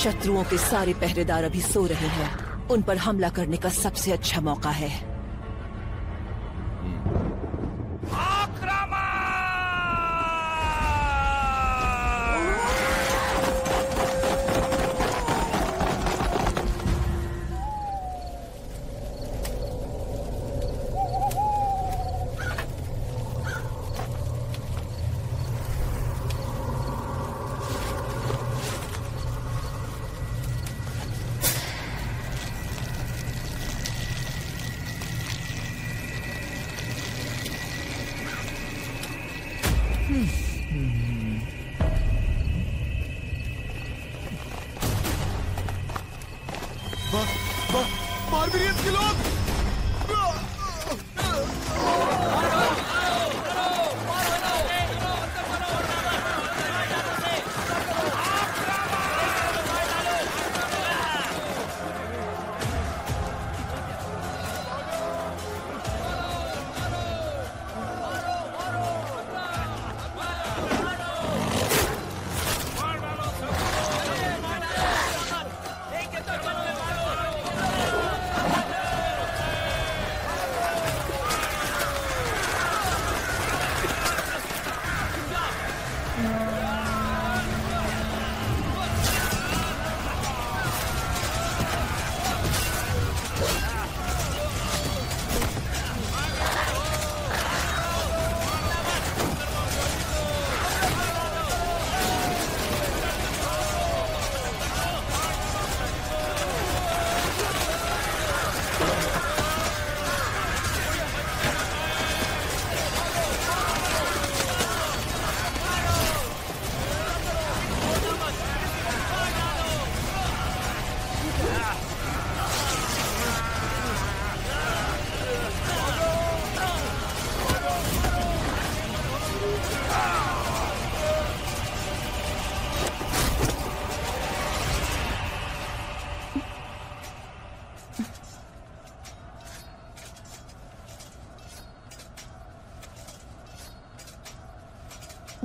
शत्रुओं के सारे पहरेदार अभी सो रहे हैं। उन पर हमला करने का सबसे अच्छा मौका है। बारबेरियंस के लोग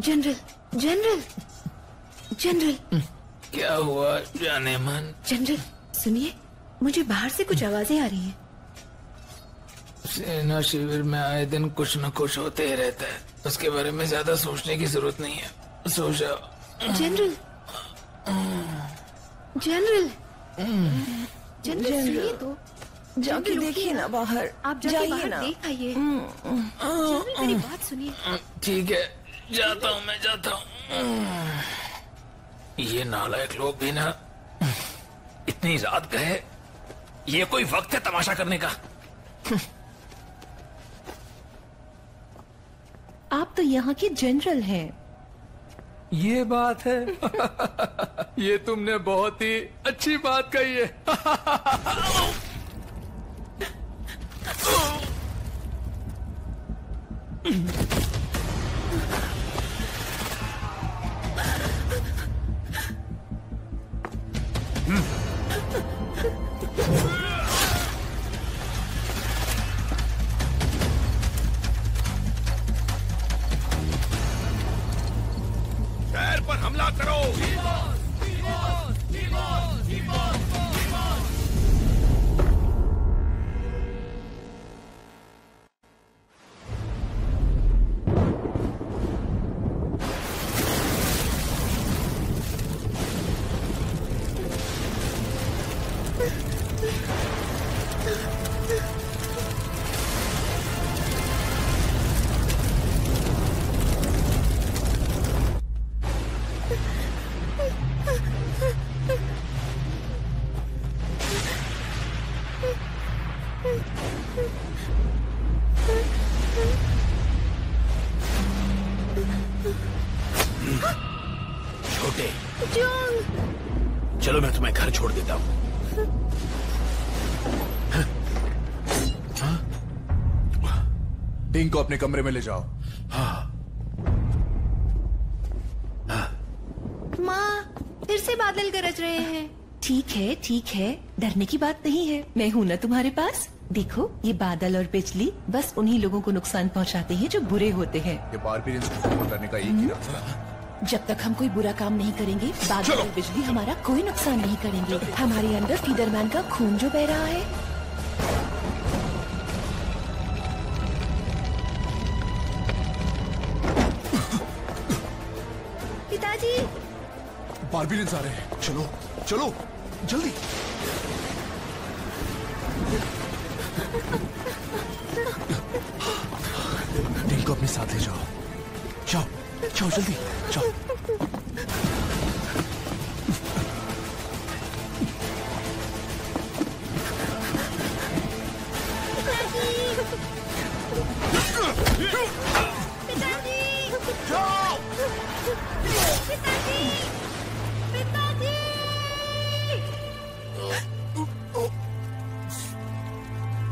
जनरल, जनरल, जनरल। क्या हुआ जाने मन? जनरल सुनिए, मुझे बाहर से कुछ आवाजें आ रही हैं। सेना शिविर में आए दिन कुछ न कुछ होते ही रहता है। उसके बारे में ज्यादा सोचने की जरूरत नहीं है। सो जाओ। जनरल, जनरल, जनरल सुनिए तो। जाके देखिए ना बाहर। आप जाके बाहर देख आइए। जनरल मेरी बात सुनिए। ठीक है, जाता हूँ, मैं जाता हूँ। ये नालायक लोग भी ना इतनी रात गए। ये कोई वक्त है तमाशा करने का? आप तो यहाँ के जनरल हैं। ये बात है। ये तुमने बहुत ही अच्छी बात कही है। शहर पर हमला करो। छोटे, चलो मैं तुम्हें घर छोड़ देता हूँ। डिंग को अपने कमरे में ले जाओ। माँ, फिर से बादल गरज रहे हैं। ठीक है, ठीक है, डरने की बात नहीं है। मैं हूँ ना तुम्हारे पास। देखो, ये बादल और बिजली बस उन्हीं लोगों को नुकसान पहुँचाते हैं जो बुरे होते हैं। ये बारबेरियंस को खत्म करने का एक ही रास्ता है। जब तक हम कोई बुरा काम नहीं करेंगे, बादल और बिजली हमारा कोई नुकसान नहीं करेंगे। हमारे अंदर फीडरमैन का खून जो बह रहा है। पिताजी, बारबेरियंस आ रहे हैं। चलो चलो जल्दी। टिन को अपने साथ ले जाओ। जाओ जाओ जल्दी जाओ।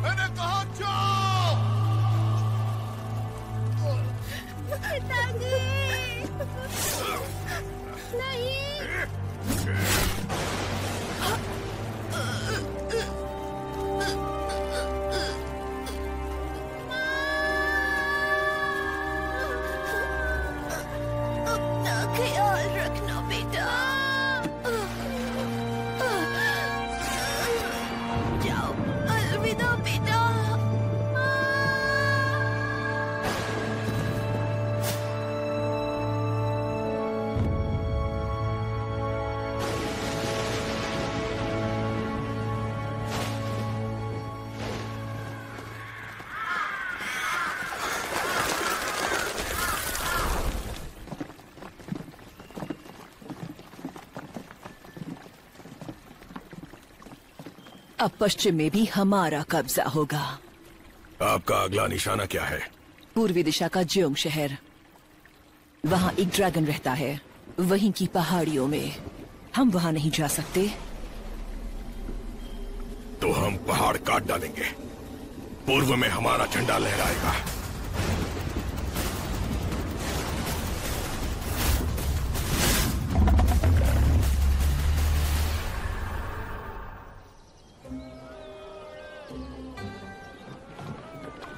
मैंने कहा जाओ। पिताजी, नहीं। अपना ख्याल रखना बेटा। जाओ, अलविदा बेटा। अब पश्चिम में भी हमारा कब्जा होगा। आपका अगला निशाना क्या है? पूर्वी दिशा का ज्योंग शहर। वहाँ एक ड्रैगन रहता है, वहीं की पहाड़ियों में। हम वहाँ नहीं जा सकते। तो हम पहाड़ काट डालेंगे। पूर्व में हमारा झंडा लहराएगा।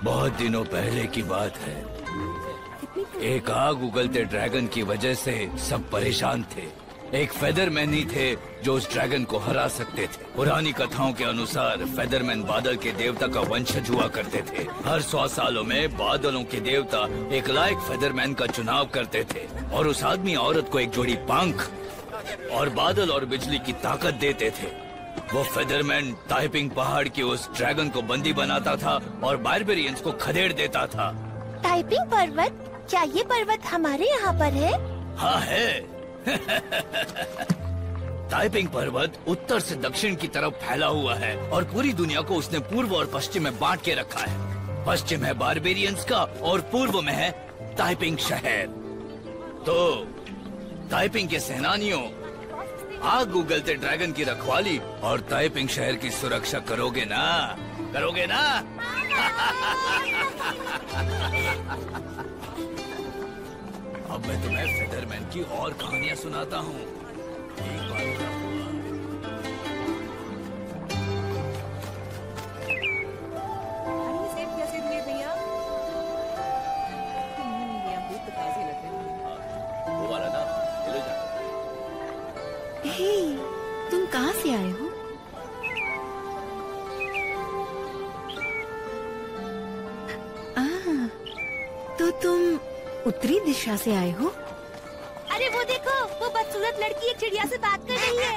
बहुत दिनों पहले की बात है। एक आग उगलते ड्रैगन की वजह से सब परेशान थे। एक फेदरमैन ही थे जो उस ड्रैगन को हरा सकते थे। पुरानी कथाओं के अनुसार फेदरमैन बादल के देवता का वंशज हुआ करते थे। हर 100 सालों में बादलों के देवता एक लायक फेदरमैन का चुनाव करते थे और उस आदमी औरत को एक जोड़ी पंख और बादल और बिजली की ताकत देते थे। वो फेदरमैन ताइपिंग पहाड़ की उस ड्रैगन को बंदी बनाता था और बारबेरियंस को खदेड़ देता था। टाइपिंग पर्वत? क्या ये पर्वत हमारे यहाँ पर है? हाँ है। टाइपिंग पर्वत उत्तर से दक्षिण की तरफ फैला हुआ है और पूरी दुनिया को उसने पूर्व और पश्चिम में बांट के रखा है। पश्चिम है बारबेरियंस का और पूर्व में है टाइपिंग शहर। तो टाइपिंग के सेनानियों, आग उगलते ड्रैगन की रखवाली और टाइपिंग शहर की सुरक्षा करोगे ना? करोगे ना? अब मैं तुम्हें फेदरमैन की और कहानियां सुनाता हूँ। एक बार क्या हुआ? कैसे दिए भैया? तो ताजे लग रहे हैं। वो वाला ना, ले जा। हे, तुम कहाँ से आए हो? तो तुम उत्तरी दिशा से आए हो? अरे वो देखो, वो बदसूरत लड़की एक चिड़िया से बात कर रही है।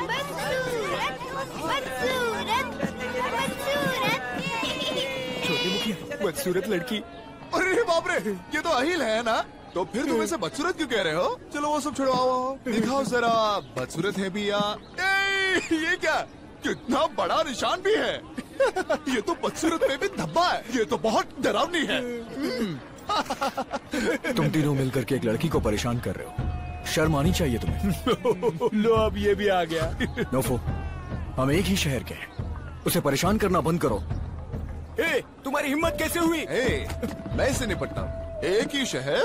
बदसूरत, बदसूरत, बदसूरत। छोटी मुखिया, बदसूरत लड़की। अरे बाप रे, ये तो अहिल है ना? तो फिर तुम ऐसे बदसूरत क्यों कह रहे हो? चलो वो सब छोड़ो, आओ दिखाओ जरा बदसूरत है भी या? ये क्या? कितना बड़ा निशान भी है। ये तो बदसूरत में भी धब्बा है। ये तो बहुत डरावनी है। तुम तीनों मिलकर के एक लड़की को परेशान कर रहे हो। शर्म आनी चाहिए तुम्हें। लो अब ये भी आ गया। नोफो, हम एक ही शहर के हैं। उसे परेशान करना बंद करो। तुम्हारी हिम्मत कैसे हुई? मैं इससे निपटता हूँ। एक ही शहर?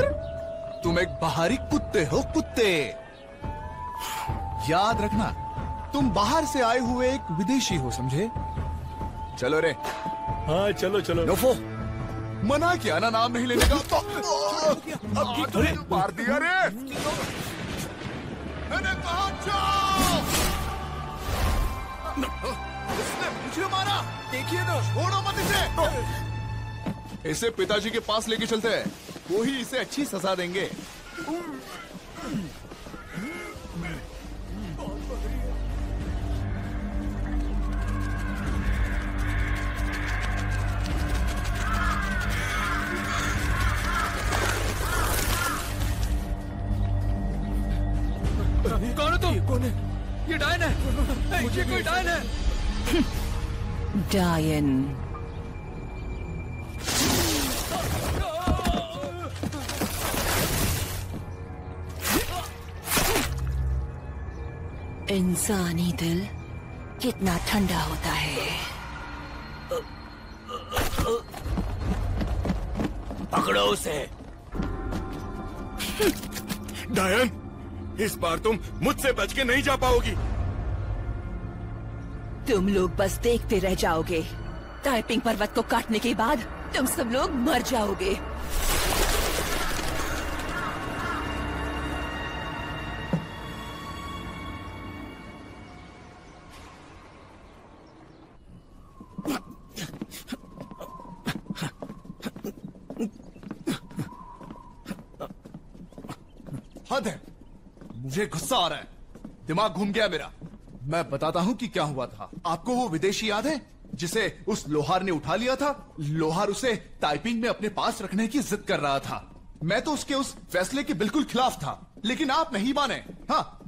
तुम एक बाहरी कुत्ते हो, कुत्ते। याद रखना, तुम बाहर से आए हुए एक विदेशी हो, समझे? चलो रे। हाँ चलो चलो। नोफो, मना किया ना नाम नहीं लेने का। अब मार दिया रे। मैंने कहा जाओ। इसने मुझे मारा। देखिए ना, छोड़ो मत इसे। इसे पिताजी के पास लेके चलते हैं, वो ही इसे अच्छी सजा देंगे। कौन है तुम? कौन है? ये डायन है। मुझे कोई डायन है। डायन। इंसानी दिल कितना ठंडा होता है। पकड़ो उसे। डायन, इस बार तुम मुझसे बच के नहीं जा पाओगी। तुम लोग बस देखते रह जाओगे। टाइपिंग पर्वत को काटने के बाद तुम सब लोग मर जाओगे। हद है, मुझे गुस्सा आ रहा है, दिमाग घूम गया मेरा। मैं बताता हूं कि क्या हुआ था। आपको वो विदेशी याद है जिसे उस लोहार ने उठा लिया था? लोहार उसे टाइपिंग में अपने पास रखने की जिद कर रहा था। मैं तो उसके उस फैसले के बिल्कुल खिलाफ था, लेकिन आप नहीं माने। हाँ,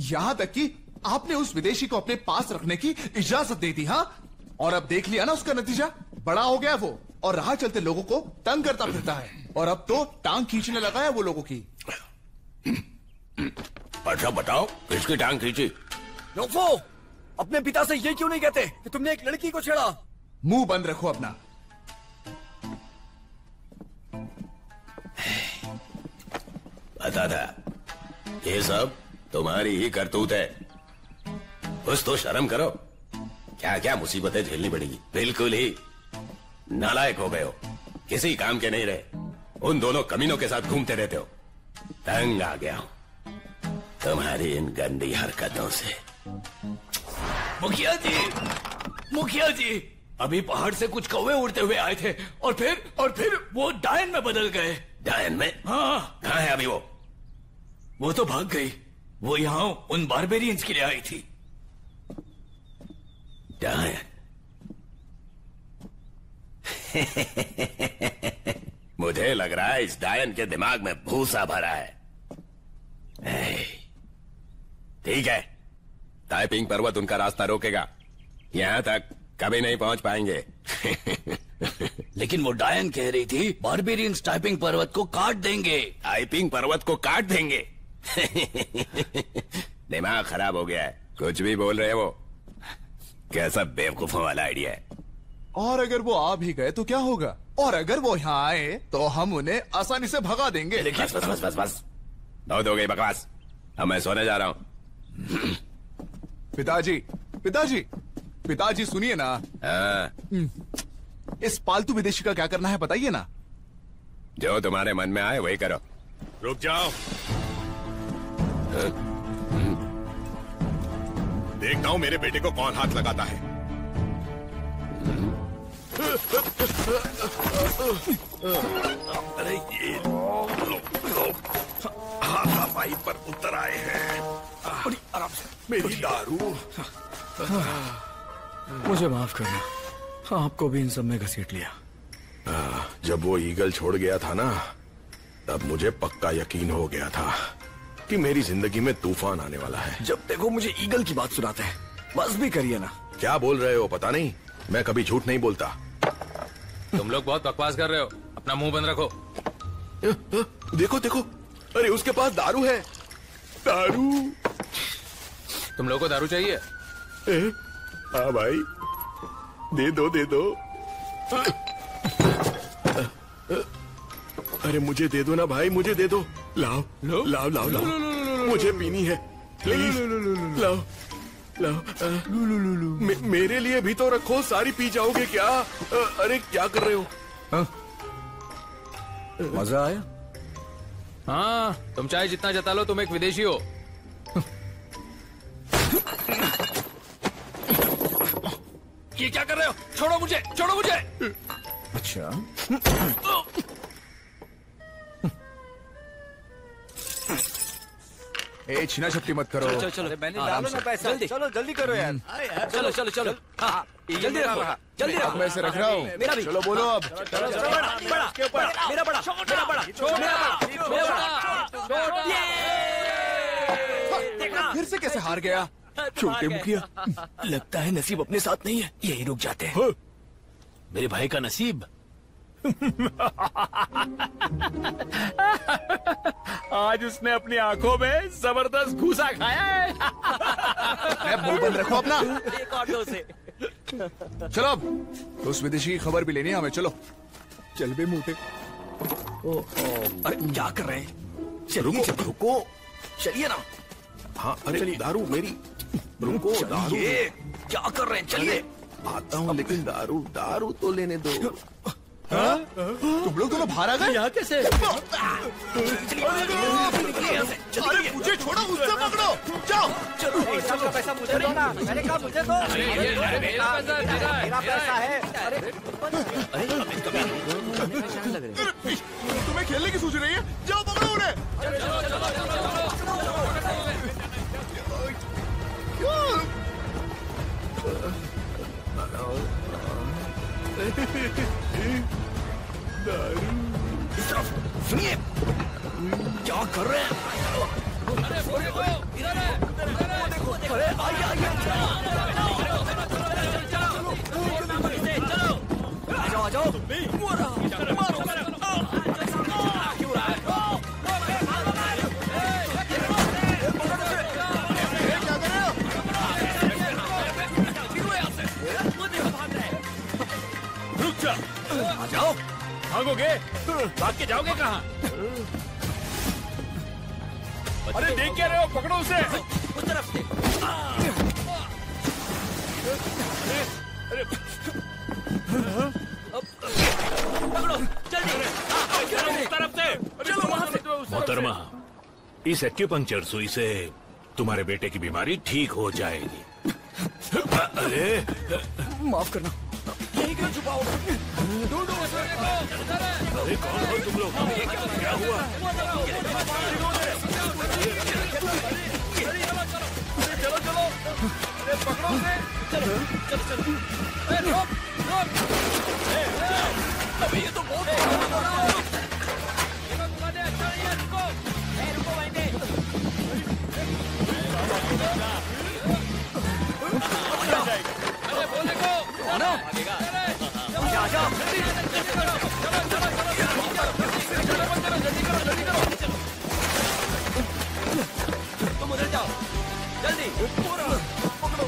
यहां तक कि आपने उस विदेशी को अपने पास रखने की इजाजत दे दी। हाँ, और अब देख लिया ना उसका नतीजा। बड़ा हो गया वो और राह चलते लोगों को तंग करता फिरता है, और अब तो टांग खींचने लगा है वो लोगों की। अच्छा बताओ, किसकी टांग खींची? नोफो, अपने पिता से ये क्यों नहीं कहते कि तुमने एक लड़की को छेड़ा? मुंह बंद रखो अपना। बता था, ये सब तुम्हारी ही करतूत है। कुछ तो शर्म करो। क्या क्या मुसीबतें झेलनी पड़ेगी। बिल्कुल ही नालायक हो गए हो, किसी काम के नहीं रहे। उन दोनों कमीनों के साथ घूमते रहते हो। तंग आ गया हूं तुम्हारी इन गंदी हरकतों से। मुखिया जी, मुखिया जी, अभी पहाड़ से कुछ कौवे उड़ते हुए आए थे और फिर वो डायन में बदल गए। डायन में? हाँ। कहाँ है अभी वो? वो तो भाग गई। वो यहाँ उन बारबेरियंस के लिए आई थी। डायन? मुझे लग रहा है इस डायन के दिमाग में भूसा भरा है। ठीक है, टाइपिंग पर्वत उनका रास्ता रोकेगा। यहां तक कभी नहीं पहुंच पाएंगे। लेकिन वो डायन कह रही थी बारबेरियंस टाइपिंग पर्वत को काट देंगे। टाइपिंग पर्वत को काट देंगे? दिमाग खराब हो गया है, कुछ भी बोल रहे वो। कैसा बेवकूफों वाला आइडिया है। और अगर वो आ भी गए तो क्या होगा? और अगर वो यहाँ आए तो हम उन्हें आसानी से भगा देंगे। बस बस बस बस बस, बहुत हो गई बकवास। अब मैं सोने जा रहा हूँ। पिताजी, पिताजी, पिताजी सुनिए ना। इस पालतू विदेशी का क्या करना है बताइए ना। जो तुम्हारे मन में आए वही करो। रुक जाओ, देखता हूं मेरे बेटे को कौन हाथ लगाता है। अरे ये लोग हाथापाई पर उतर आए हैं। आराम से। मेरी दारू। मुझे माफ करना, आपको भी इन सब में घसीट लिया। जब वो ईगल छोड़ गया था ना, तब मुझे पक्का यकीन हो गया था कि मेरी जिंदगी में तूफान आने वाला है। जब देखो मुझे ईगल की बात सुनाते हैं। बस भी करिए ना। क्या बोल रहे हो पता नहीं, मैं कभी झूठ नहीं बोलता। तुम लोग बहुत बकवास कर रहे हो, अपना मुंह बंद रखो। देखो देखो, अरे उसके पास दारू है। दारू? तुम लोग को दारू चाहिए? हाँ भाई, दे दो दे दो। अरे मुझे दे दो ना भाई, मुझे दे दो। लाओ लाओ लाओ लाओ, लाओ। मुझे पीनी है, प्लीज लाओ लाओ। मेरे लिए भी तो रखो, सारी पी जाओगे क्या? अरे क्या कर रहे हो? मजा आया? हाँ, तुम चाहे जितना जता लो, तुम एक विदेशी हो। ये क्या कर रहे हो? छोड़ो मुझे, छोड़ो मुझे। अच्छा, ए छीना छपटी मत करो। चलो चलो, मैंने डालो ना पैसा। चलो जल्दी करो यार। चलो चलो चलो, हाँ जल्दी रखो, जल्दी अब रखो। मैं इसे रख रहा हूँ। मेरा भी। चलो बोलो अब। बड़ा मेरा बड़ा, मेरा बड़ा, मेरा बड़ा, देखा फिर से कैसे हार गया? छोटे मुखिया, लगता है नसीब अपने साथ नहीं है, यही रुक जाते हैं। मेरे भाई का नसीब। आज उसने अपनी आंखों में जबरदस्त घूसा खाया है। मुंह बंद रखो अपना। एक ऑटो से। चलो अब उस विदेशी की खबर भी लेनी है हमें। चलो चल बे मोटे। अरे क्या कर रहे हैं? चलिए रुको, चलिए ना। हाँ अरे दारू मेरी, रुको दारू। क्या कर रहे हैं? चलिए। आता हूँ, लेकिन दारू दारू तो लेने दो। तुम लोग दोनों बाहर आ गए? यहाँ कैसे? अरे मुझे छोड़ो, उससे पकड़ो। जाओ चलो, सबका पैसा मुझे दो ना। मैंने कहा मुझे दो। मेरा पैसा है। अरे तुम्हें खेलने की सूझ रही है? जाओ पकड़ो उन्हें। सुनिए, क्या कर रहे हैं? अरे आइए आइए, आ जाओ। आ जाओ। भागोगे? भाग के जाओगे कहाँ? अरे देख क्या रहे हो? पकड़ो उसे। उस तरफ से। पकड़ो जल्दी। उस तरफ से। चलो वहाँ से। मोहतरमा, इस एक्यूपंक्चर सुई से तुम्हारे बेटे की बीमारी ठीक हो जाएगी। अरे माफ करना। यही क्यों छुपाओ? अरे कौन हो तुम लोग? क्या हुआ? चलो चलो, अरे पकड़ो उसे। चलो, अबे ये तो बहुत तुम उधर जाओ जल्दी। पकड़ो।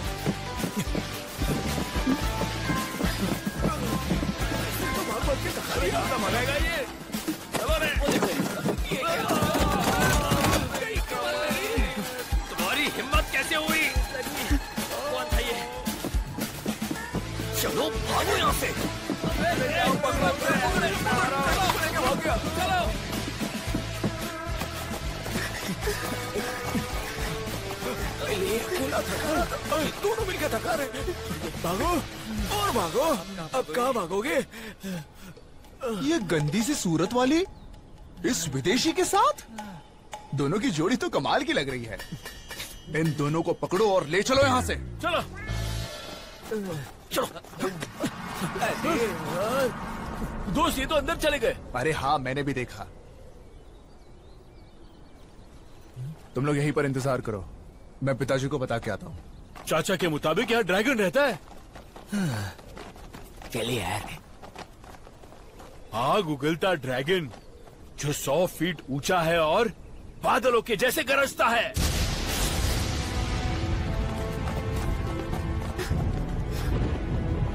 मरेगा ये। चलो रे। तुम्हारी हिम्मत कैसे हुई? कौन था ये? चलो भागो यहाँ से। दोनों मिलकर थका रहे। भागो और भागो। अब कहाँ भागोगे? ये गंदी सी सूरत वाली इस विदेशी के साथ? दोनों की जोड़ी तो कमाल की लग रही है। इन दोनों को पकड़ो और ले चलो यहाँ से। चलो। दोस्त ये तो अंदर चले गए। अरे हाँ, मैंने भी देखा। तुम लोग यहीं पर इंतजार करो, मैं पिताजी को बता के आता हूँ। चाचा के मुताबिक यहाँ ड्रैगन रहता है। चलिए यार। आग उगलता ड्रैगन जो 100 फीट ऊंचा है और बादलों के जैसे गरजता है।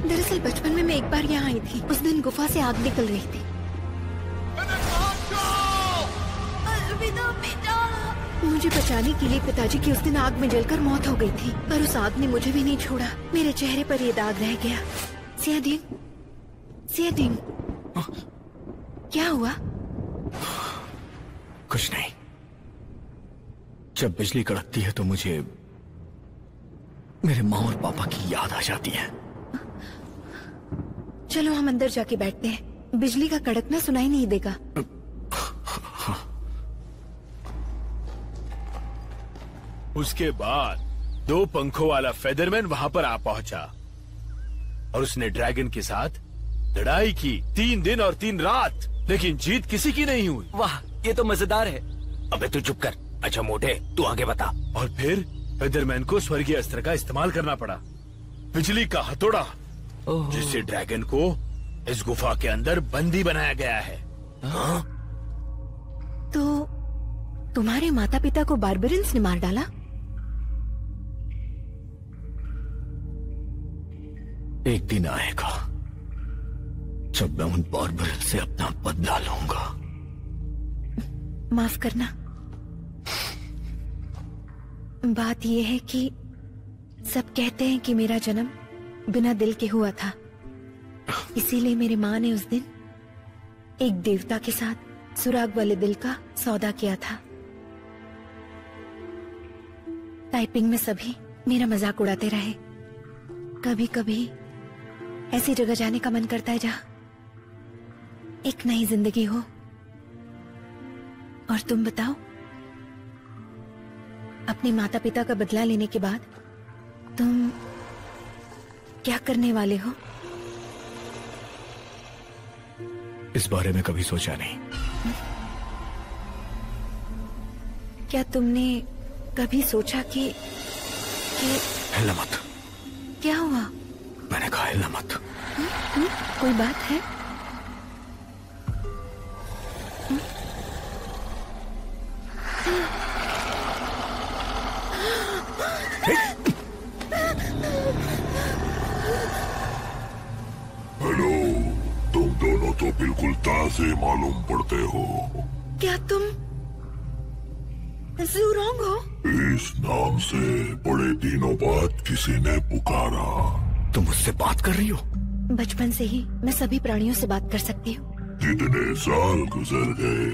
दरअसल बचपन में मैं एक बार यहाँ आई थी। उस दिन गुफा से आग निकल रही थी। अलविदा बेटा। मुझे बचाने के लिए पिताजी की उस दिन आग में जलकर मौत हो गई थी, पर उस आग ने मुझे भी नहीं छोड़ा। मेरे चेहरे पर ये दाग रह गया। सियादिन, सियादिन, क्या हुआ? कुछ नहीं। जब बिजली कड़कती है तो मुझे मेरे माँ और पापा की याद आ जाती है। चलो हम अंदर जाके बैठते हैं, बिजली का कड़कना सुनाई नहीं देगा। उसके बाद 2 पंखों वाला फेदरमैन वहां पर आ पहुंचा और उसने ड्रैगन के साथ लड़ाई की 3 दिन और 3 रात, लेकिन जीत किसी की नहीं हुई। वाह, ये तो मजेदार है। अबे तू चुप कर। अच्छा मोटे, तू आगे बता। और फिर फेदरमैन को स्वर्गीय अस्त्र का इस्तेमाल करना पड़ा, बिजली का हथौड़ा, जिससे ड्रैगन को इस गुफा के अंदर बंदी बनाया गया है। हाँ? तो तुम्हारे माता पिता को बार्बरियंस ने मार डाला? एक दिन आएगा जब मैं उन बार्बरियंस से अपना बदला लूंगा। माफ करना, बात यह है कि सब कहते हैं कि मेरा जन्म बिना दिल के हुआ था, इसीलिए मेरी माँ ने उस दिन एक देवता के साथ सुराग वाले दिल का सौदा किया था। टाइपिंग में सभी मेरा मजाक उड़ाते रहे। कभी कभी ऐसी जगह जाने का मन करता है जहां एक नई जिंदगी हो। और तुम बताओ, अपने माता पिता का बदला लेने के बाद तुम क्या करने वाले हो? इस बारे में कभी सोचा नहीं। क्या तुमने कभी सोचा कि हिलना मत। क्या हुआ? मैंने कहा हिलना मत। कोई बात है? हेलो, तुम दोनों तो बिल्कुल ताजे मालूम पड़ते हो। क्या तुम ज़ूरोंग हो? इस नाम से बड़े दिनों बाद किसी ने पुकारा। तुम मुझसे बात कर रही हो? बचपन से ही मैं सभी प्राणियों से बात कर सकती हूँ। कितने साल गुजर गए,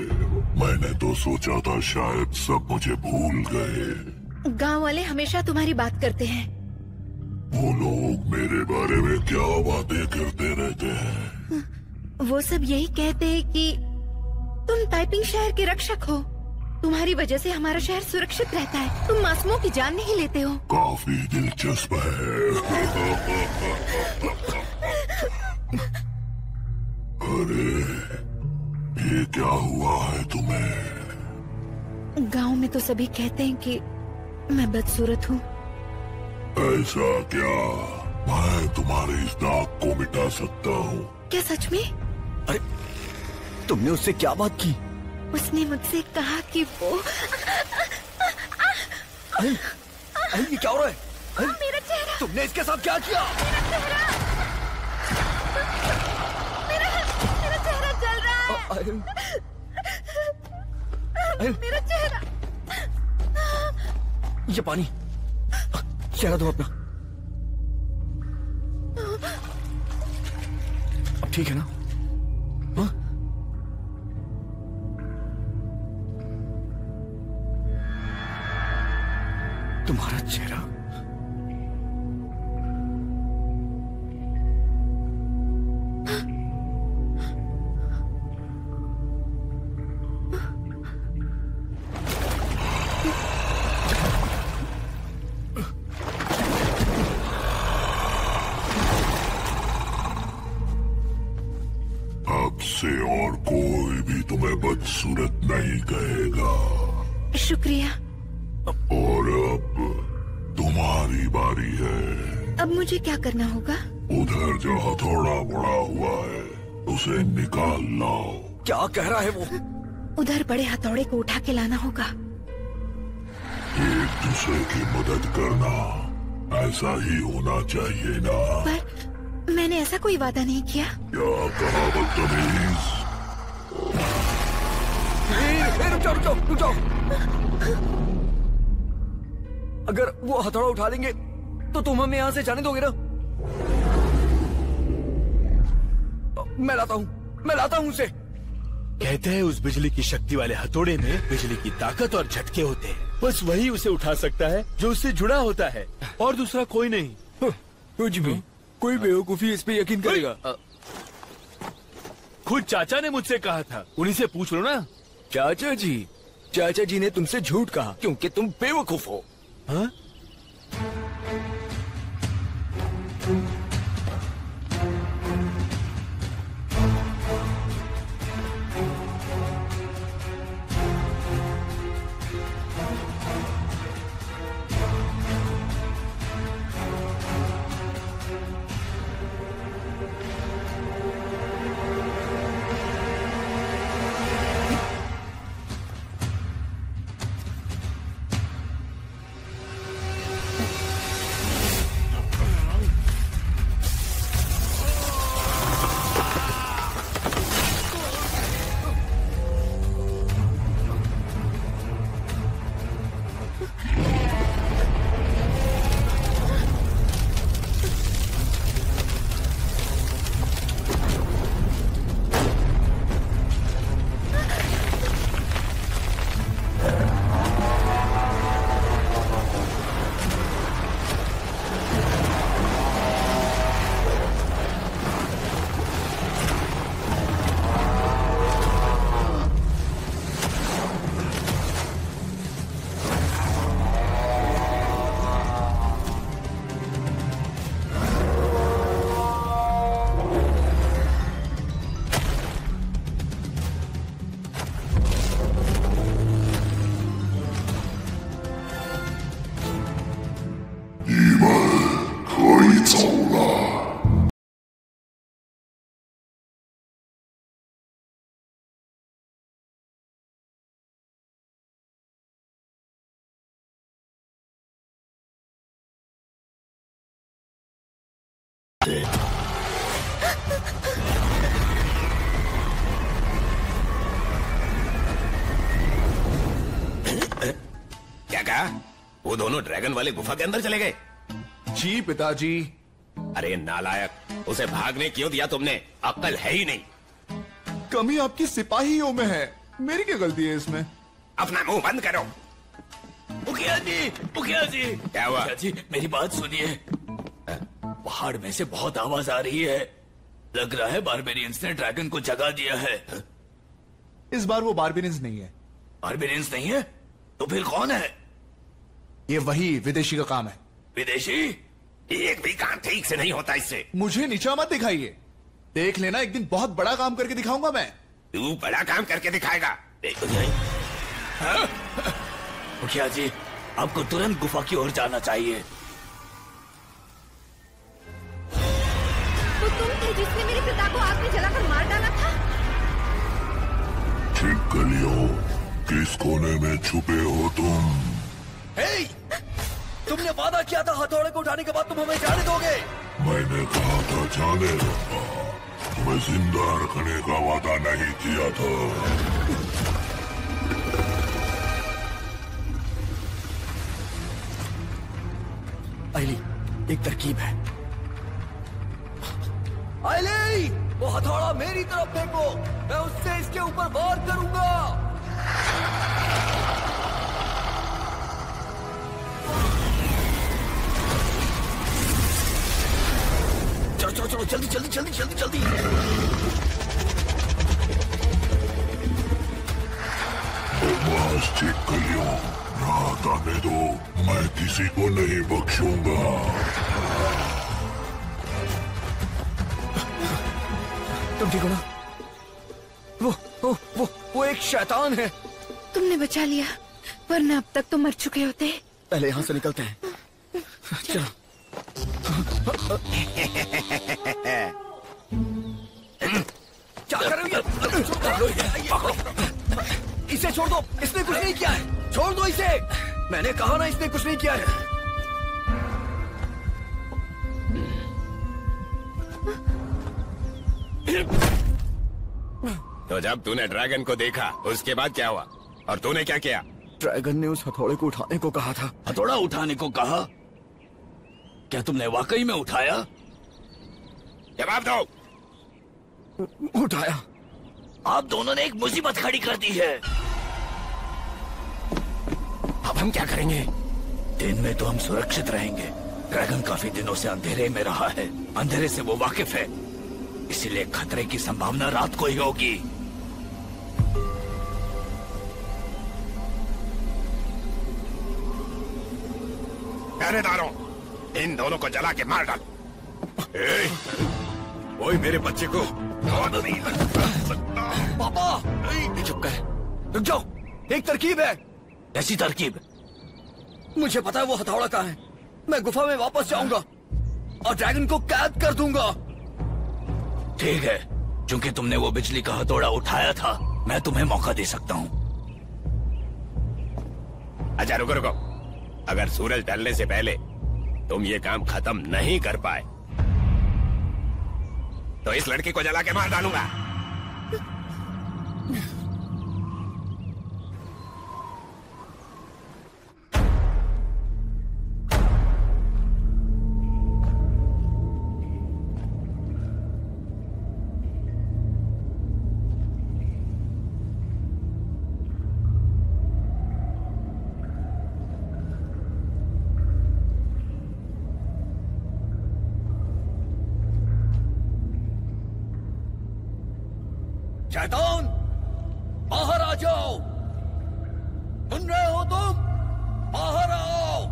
मैंने तो सोचा था शायद सब मुझे भूल गए। गांव वाले हमेशा तुम्हारी बात करते हैं। वो लोग मेरे बारे में क्या बातें करते रहते हैं? वो सब यही कहते हैं कि तुम टाइपिंग शहर के रक्षक हो। तुम्हारी वजह से हमारा शहर सुरक्षित रहता है। तुम मासूमों की जान नहीं लेते हो। काफी दिलचस्प है। अरे, ये क्या हुआ है तुम्हें? गांव में तो सभी कहते हैं कि मैं बदसूरत हूँ। ऐसा क्या? मैं तुम्हारे इस दाग को मिटा सकता हूँ। क्या सच में? अरे, तुमने उससे क्या बात की? उसने मुझसे कहा कि वो ये क्या हो रहा है? मेरा चेहरा। तुमने इसके साथ क्या किया? मेरा चेहरा जल रहा है। मेरा चेहरा। ये पानी, चेहरा दो अपना। अब ठीक है ना? हाँ? तुम्हारा चेहरा अब से और कोई भी तुम्हें बदसूरत नहीं कहेगा। शुक्रिया। और अब तुम्हारी बारी है। अब मुझे क्या करना होगा? उधर जो हथौड़ा पड़ा हुआ है उसे निकाल लाओ। क्या कह रहा है वो? उधर बड़े हथौड़े को उठा के लाना होगा। एक दूसरे की मदद करना, ऐसा ही होना चाहिए ना? पर मैंने ऐसा कोई वादा नहीं किया। क्या कहा बदतमीज? रुक जाओ। अगर वो हथौड़ा उठा लेंगे तो तुम हमें यहाँ से जाने दोगे ना? मैं लाता हूँ उसे। कहते हैं उस बिजली की शक्ति वाले हथौड़े में बिजली की ताकत और झटके होते हैं। बस वही उसे उठा सकता है जो उससे जुड़ा होता है, और दूसरा कोई नहीं। कुछ भी, कोई बेवकूफी इस पे यकीन करेगा। खुद चाचा ने मुझसे कहा था, उन्हीं से पूछ लो ना। चाचा जी ने तुमसे झूठ कहा क्योंकि तुम बेवकूफ हो। हाँ? क्या कहा? वो दोनों ड्रैगन वाले गुफा के अंदर चले गए? जी पिताजी। अरे नालायक, उसे भागने क्यों दिया तुमने? अक्ल है ही नहीं। कमी आपकी सिपाहियों में है, मेरी क्या गलती है इसमें? अपना मुंह बंद करो। मुखिया जी क्या हुआ? मुखिया जी मेरी बात सुनिए। पहाड़ में से बहुत आवाज आ रही है, लग रहा है बारबेरियंस ने ड्रैगन को जगा दिया है। इस बार वो बारबेरियंस नहीं है। बारबेरियंस नहीं है तो फिर कौन है? ये वही विदेशी का काम है। विदेशी? एक भी काम ठीक से नहीं होता इससे। मुझे नीचा मत दिखाइए, देख लेना एक दिन बहुत बड़ा काम करके दिखाऊंगा मैं। तू बड़ा काम करके दिखाएगा। मुखिया जी आपको तुरंत गुफा की ओर जाना चाहिए। वो तुम थे जिसने मेरे पिता को आग में जलाकर मार डाला था? छिपकलियों, किस कोने में छुपे हो तुम? हे! तुमने वादा किया था हथौड़े को उठाने के बाद तुम हमें जाने दोगे। मैंने कहा था जाने दो, तुम्हें जिंदा रखने का वादा नहीं किया था। आइली, एक तरकीब है। आइली, वो हथौड़ा मेरी तरफ फेंको, मैं उससे इसके ऊपर वार करूंगा। चलो चलो जल्दी जल्दी जल्दी जल्दी जल्दी। बदमाश छिपकलियों, रात आने दो, मैं किसी को नहीं बख्शूंगा। तुम ठीक हो ना? वो एक शैतान है। तुमने बचा लिया, वरना अब तक तो मर चुके होते। पहले यहाँ से निकलते हैं। चलो। क्या कर रहे हो? इसे छोड़ दो, इसने कुछ नहीं किया है। छोड़ दो इसे, मैंने कहा ना इसने कुछ नहीं किया है। तो जब तूने ड्रैगन को देखा उसके बाद क्या हुआ? और तूने क्या किया? ड्रैगन ने उस हथौड़े को उठाने को कहा था। हथौड़ा उठाने को कहा? क्या तुमने वाकई में उठाया? जवाब दो। उठाया। आप दोनों ने एक मुसीबत खड़ी कर दी है। अब हम क्या करेंगे? दिन में तो हम सुरक्षित रहेंगे। ड्रैगन काफी दिनों से अंधेरे में रहा है, अंधेरे से वो वाकिफ है, इसीलिए खतरे की संभावना रात को ही होगी। पहरेदारों, इन दोनों को जला के मार डाल। वही मेरे बच्चे को पापा, चुप कर, रुक जाओ, एक तरकीब है। ऐसी तरकीब? मुझे पता है वो हथौड़ा कहाँ है। मैं गुफा में वापस जाऊंगा और ड्रैगन को कैद कर दूंगा। ठीक है, क्योंकि तुमने वो बिजली का हथौड़ा उठाया था, मैं तुम्हें मौका दे सकता हूँ। अच्छा रुको रुको, अगर सूरज ढलने से पहले तुम ये काम खत्म नहीं कर पाए तो इस लड़की को जला के मार डालूंगा। शैतान, बाहर आ जाओ। सुन रहे हो तुम? बाहर आओ,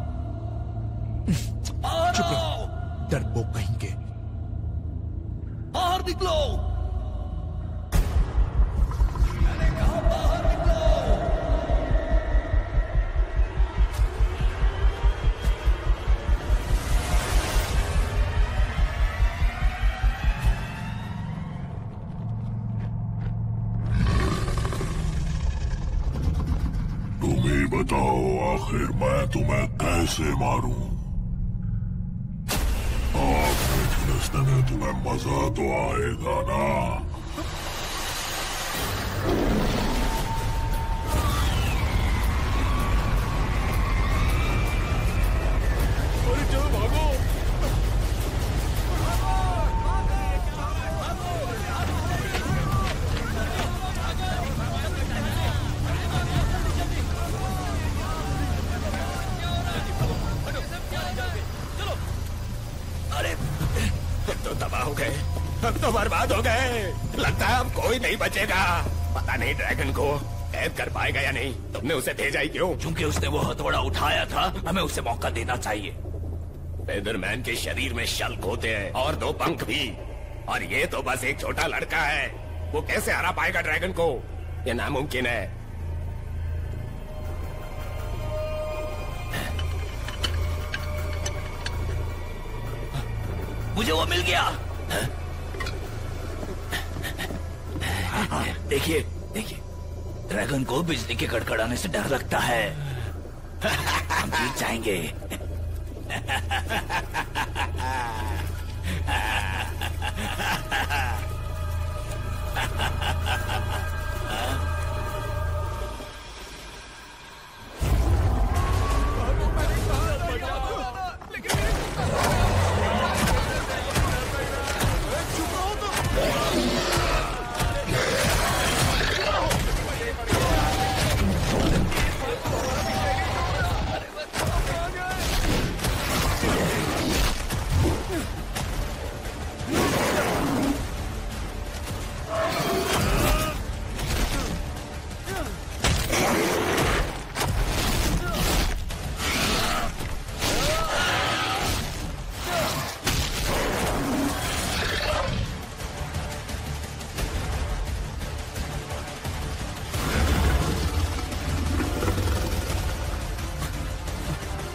बाहर आओ। डरपोक कहीं के। बाहर निकलो, मैंने कहा बाहर निकलो। तुम ही बताओ, आखिर मैं तुम्हें कैसे मारूं? आग में झुलसने में तुम्हें मजा तो आएगा ना? अरे चलो भागो। तो तबाह हो गए, हम तो बर्बाद हो गए। लगता है अब कोई नहीं बचेगा। पता नहीं ड्रैगन को कैद कर पाएगा या नहीं। तुमने उसे भेजा ही क्यों? क्योंकि उसने वो हथौड़ा उठाया था, हमें उसे मौका देना चाहिए। फेदरमैन के शरीर में शल्क होते हैं और 2 पंख भी, और ये तो बस एक छोटा लड़का है। वो कैसे हरा पाएगा ड्रैगन को? ये नामुमकिन है। मुझे वो मिल गया। देखिए देखिए, ड्रैगन को बिजली के कड़कड़ाने से डर लगता है। हम जीत जाएंगे।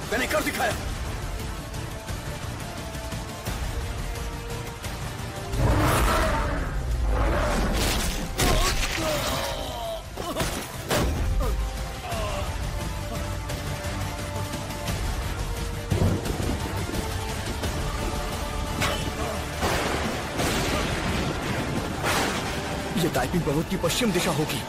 मैंने कर दिखाया। ये टाइपिंग पर्वत की पश्चिम दिशा होगी।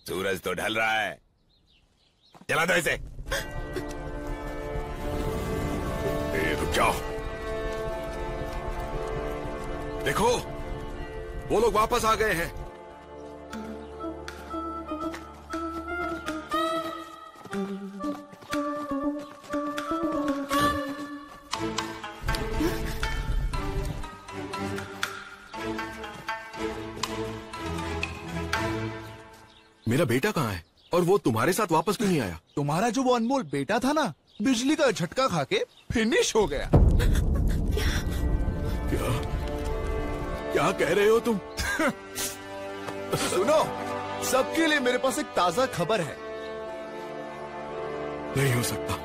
सूरज तो ढल रहा है, जला दो इसे। रुक जाओ। देखो, वो लोग वापस आ गए हैं। मेरा बेटा कहाँ है? और वो तुम्हारे साथ वापस क्यों नहीं आया? तुम्हारा जो वो अनमोल बेटा था ना, बिजली का झटका खा के फिनिश हो गया। क्या कह रहे हो तुम? सुनो, सबके लिए मेरे पास एक ताजा खबर है। नहीं हो सकता।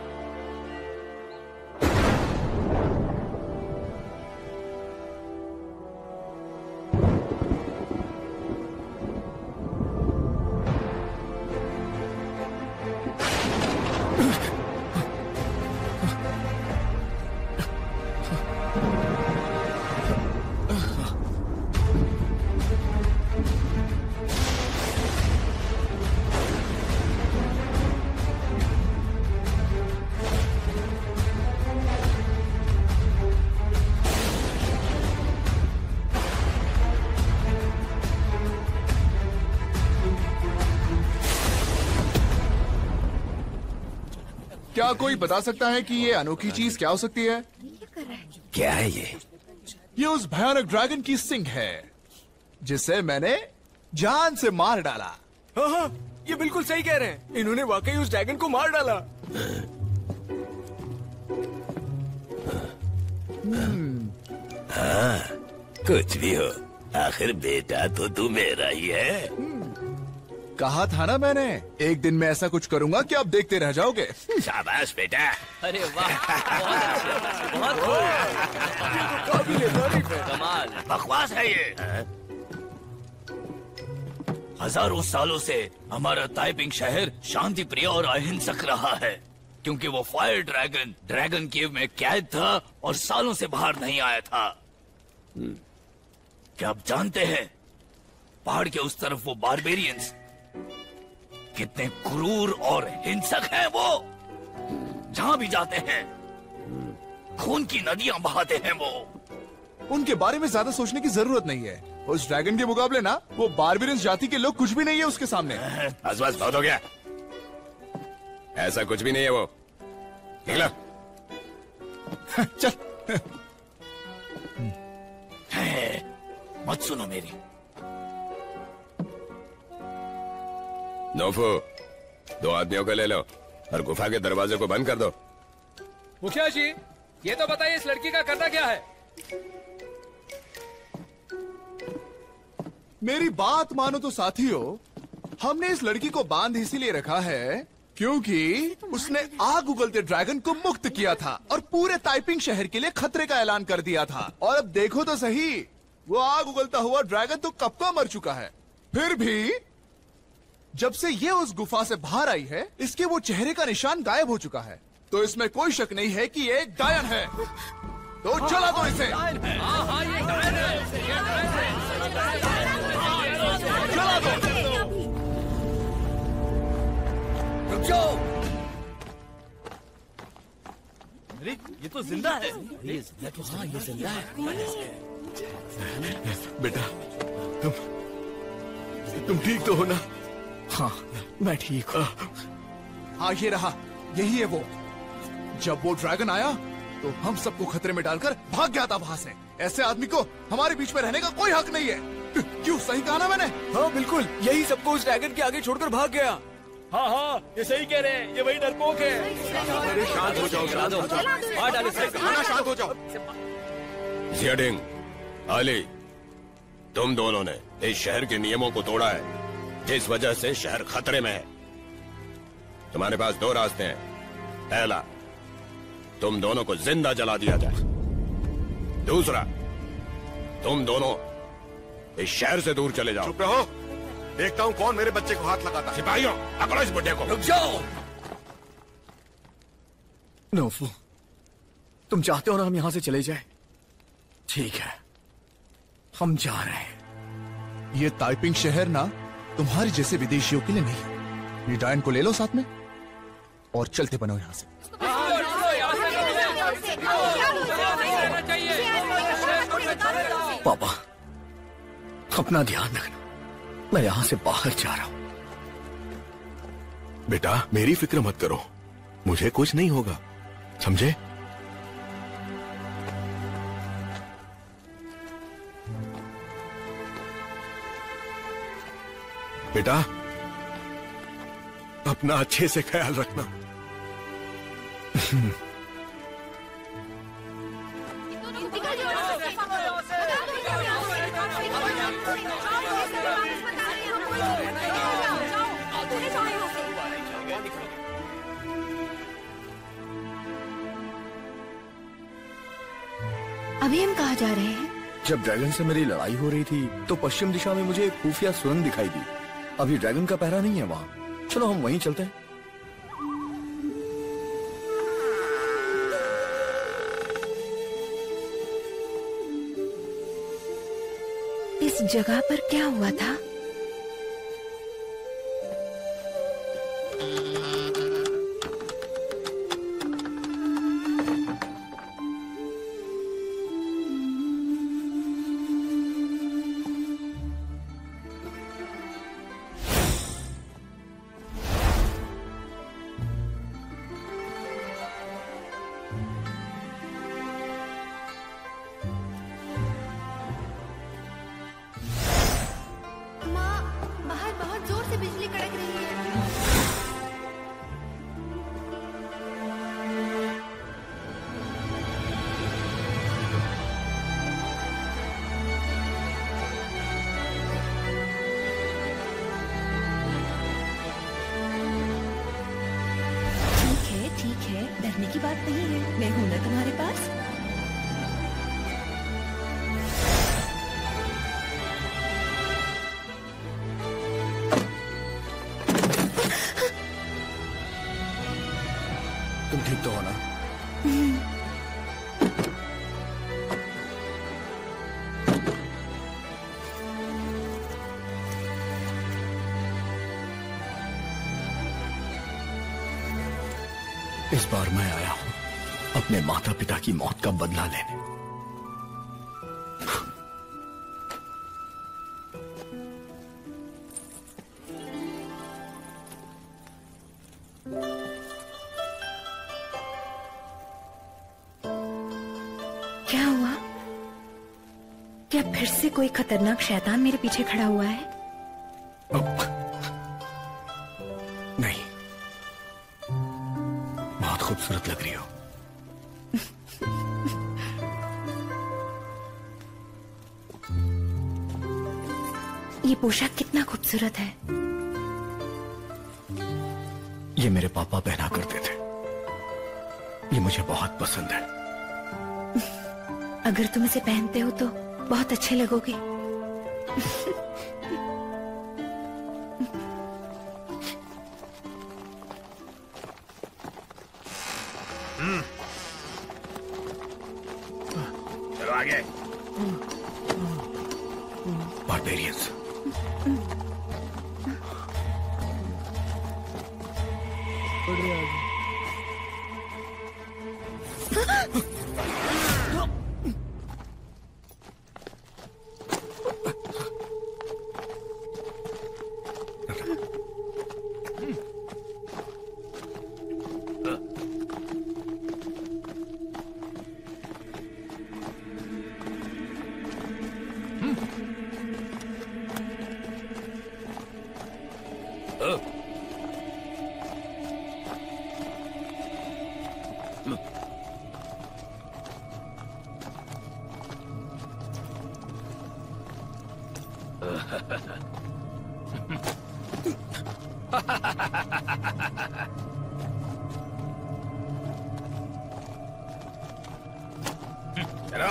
क्या कोई बता सकता है कि ये अनोखी चीज क्या हो सकती है? क्या है ये? ये उस भयानक ड्रैगन की सिंग है जिसे मैंने जान से मार डाला। हाँ हाँ, ये बिल्कुल सही कह रहे हैं। इन्होंने वाकई उस ड्रैगन को मार डाला। हाँ, कुछ भी हो, आखिर बेटा तो तू मेरा ही है। कहा था ना मैंने, एक दिन मैं ऐसा कुछ करूंगा कि आप देखते रह जाओगे। शाबाश बेटा। अरे वाह, बहुत कमाल। बकवास है ये। हजारों सालों से हमारा ताइपिंग शहर शांति प्रिय और अहिंसक रहा है, क्योंकि वो फायर ड्रैगन केव में कैद था और सालों से बाहर नहीं आया था। क्या आप जानते हैं, पहाड़ के उस तरफ वो बारबेरियंस कितने क्रूर और हिंसक हैं। वो जहां भी जाते हैं खून की नदियां बहाते हैं। वो उनके बारे में ज्यादा सोचने की जरूरत नहीं है। उस ड्रैगन के मुकाबले ना वो बारबेरियंस जाति के लोग कुछ भी नहीं है उसके सामने। बस बस, बहुत हो गया। ऐसा कुछ भी नहीं है वो। निकलो। चल। मत सुनो मेरी। नोफू, 2 आदमियों को ले लो और गुफा के दरवाजे को बंद कर दो। मुखिया जी, ये तो बताइए इस लड़की का करना क्या है? मेरी बात मानो तो साथियों, हमने इस लड़की को बांध इसीलिए रखा है क्योंकि उसने आग उगलते ड्रैगन को मुक्त किया था और पूरे ताइपिंग शहर के लिए खतरे का ऐलान कर दिया था। और अब देखो तो सही, वो आग उगलता हुआ ड्रैगन तो कब का मर चुका है। फिर भी जब से ये उस गुफा से बाहर आई है, इसके वो चेहरे का निशान गायब हो चुका है। तो इसमें कोई शक नहीं है कि ये एक डायन है। तो चला दो इसे। चला दो। रुक जाओ। अरे ये तो जिंदा है। ये जिंदा है। बेटा, तुम ठीक तो हो ना? हाँ, मैं ठीक हूँ। हाँ, ये रहा, यही है वो। जब वो ड्रैगन आया तो हम सबको खतरे में डालकर भाग गया था वहाँ से। ऐसे आदमी को हमारे बीच में रहने का कोई हक नहीं है। क्यों, सही कहा ना मैंने? हाँ बिल्कुल, यही सबको उस ड्रैगन के आगे छोड़कर भाग गया। हाँ हाँ, ये सही कह रहे हैं, ये वही डरपोक है। अरे शांत हो जाओ, शांत हो जाओ। जियाडिंग, आली, तुम दोनों ने इस शहर के नियमों को तोड़ा है, जिस वजह से शहर खतरे में है। तुम्हारे पास 2 रास्ते हैं। पहला, तुम दोनों को जिंदा जला दिया जाए। दूसरा, तुम दोनों इस शहर से दूर चले जाओ। चुप रहो, देखता हूँ कौन मेरे बच्चे को हाथ लगाता है। सिपाहियों, पकड़ो इस बुड्ढे को। रुक जाओ। नोफू, तुम चाहते हो ना हम यहाँ से चले जाए? ठीक है, हम जा रहे हैं। ये ताइपिंग शहर ना तुम्हारे जैसे विदेशियों के लिए नहीं। ये डायन को ले लो साथ में और चलते बनो यहाँ से। पापा, अपना ध्यान रखना, मैं यहाँ से बाहर जा रहा हूँ। बेटा मेरी फिक्र मत करो, मुझे कुछ नहीं होगा, समझे? बेटा अपना अच्छे से ख्याल रखना। अभी हम कहाँ जा रहे हैं? जब ड्रैगन से मेरी लड़ाई हो रही थी तो पश्चिम दिशा में मुझे एक खुफिया सुरंग दिखाई दी। अभी ड्रैगन का पहरा नहीं है वहां, चलो हम वहीं चलते हैं। इस जगह पर क्या हुआ था? ठीक है, डरने की बात नहीं है, मैं हूं ना तुम्हारे पास। तुम ठीक तो हो ना? इस बार मैं आया हूं अपने माता पिता की मौत का बदला लेने। क्या हुआ? क्या फिर से कोई खतरनाक शैतान मेरे पीछे खड़ा हुआ है? नहीं, बहुत खूबसूरत लग रही हो। ये पोशाक कितना खूबसूरत है। ये मेरे पापा पहना करते थे, ये मुझे बहुत पसंद है। अगर तुम इसे पहनते हो तो बहुत अच्छे लगोगे। चलो आगे। बारबेरियंस। चलो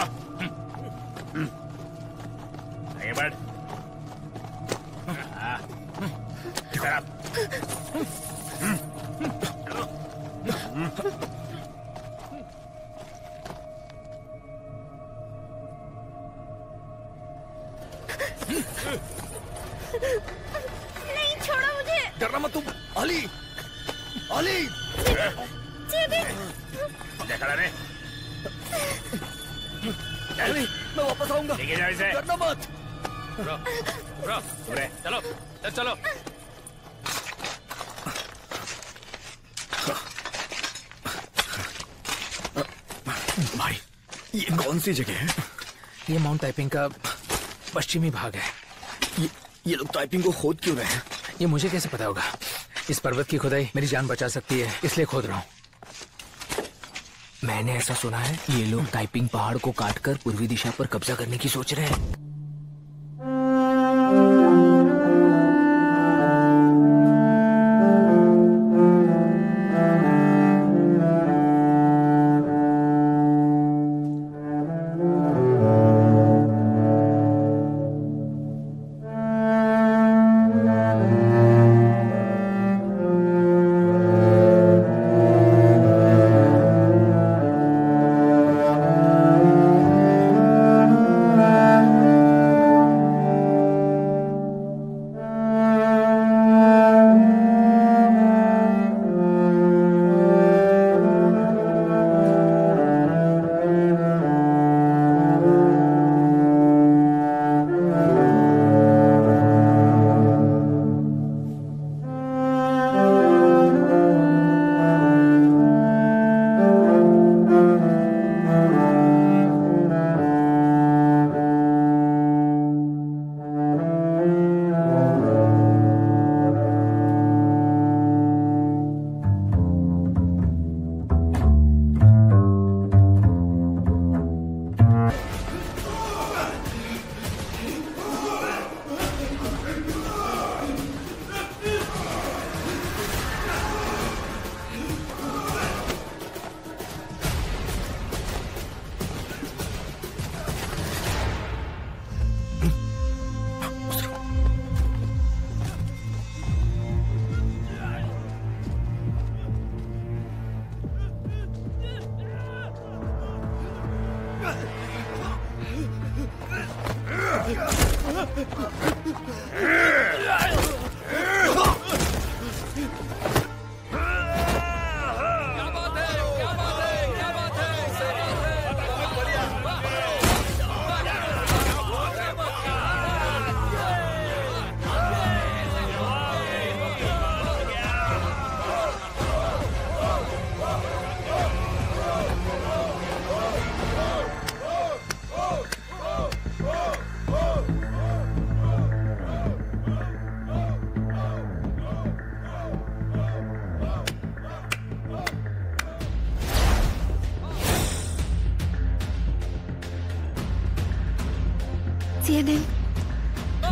आगे बढ़। डरना मत तुम। अली, अली, खड़ा रहे। अली, मैं वापस आऊंगा। लेके जाओ इसे। डरना मत। चलो चलो। भाई, ये कौन सी जगह है? ये माउंट ताइपिंग का पश्चिमी भाग है। ये लोग ताइपिंग को खोद क्यों रहे हैं? ये मुझे कैसे पता होगा? इस पर्वत की खुदाई मेरी जान बचा सकती है, इसलिए खोद रहा हूँ। मैंने ऐसा सुना है ये लोग ताइपिंग पहाड़ को काटकर पूर्वी दिशा पर कब्जा करने की सोच रहे हैं।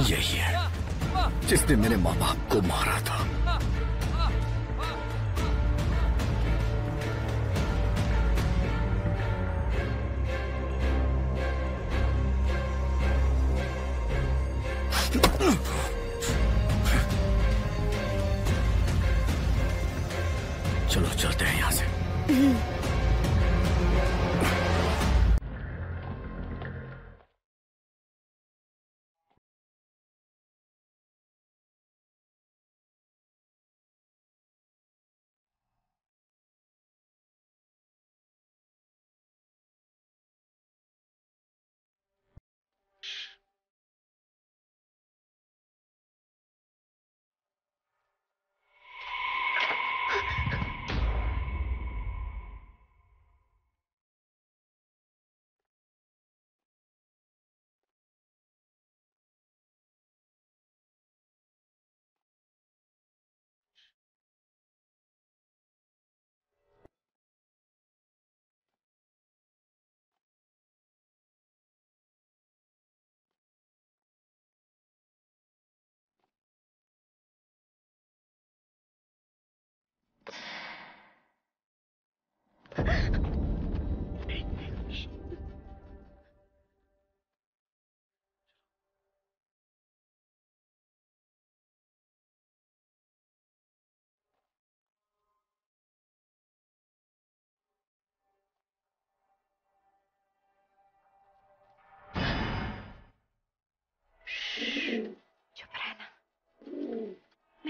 यही है जिसने मेरे माँ बाप को मारा था। चलो चलते हैं यहाँ से।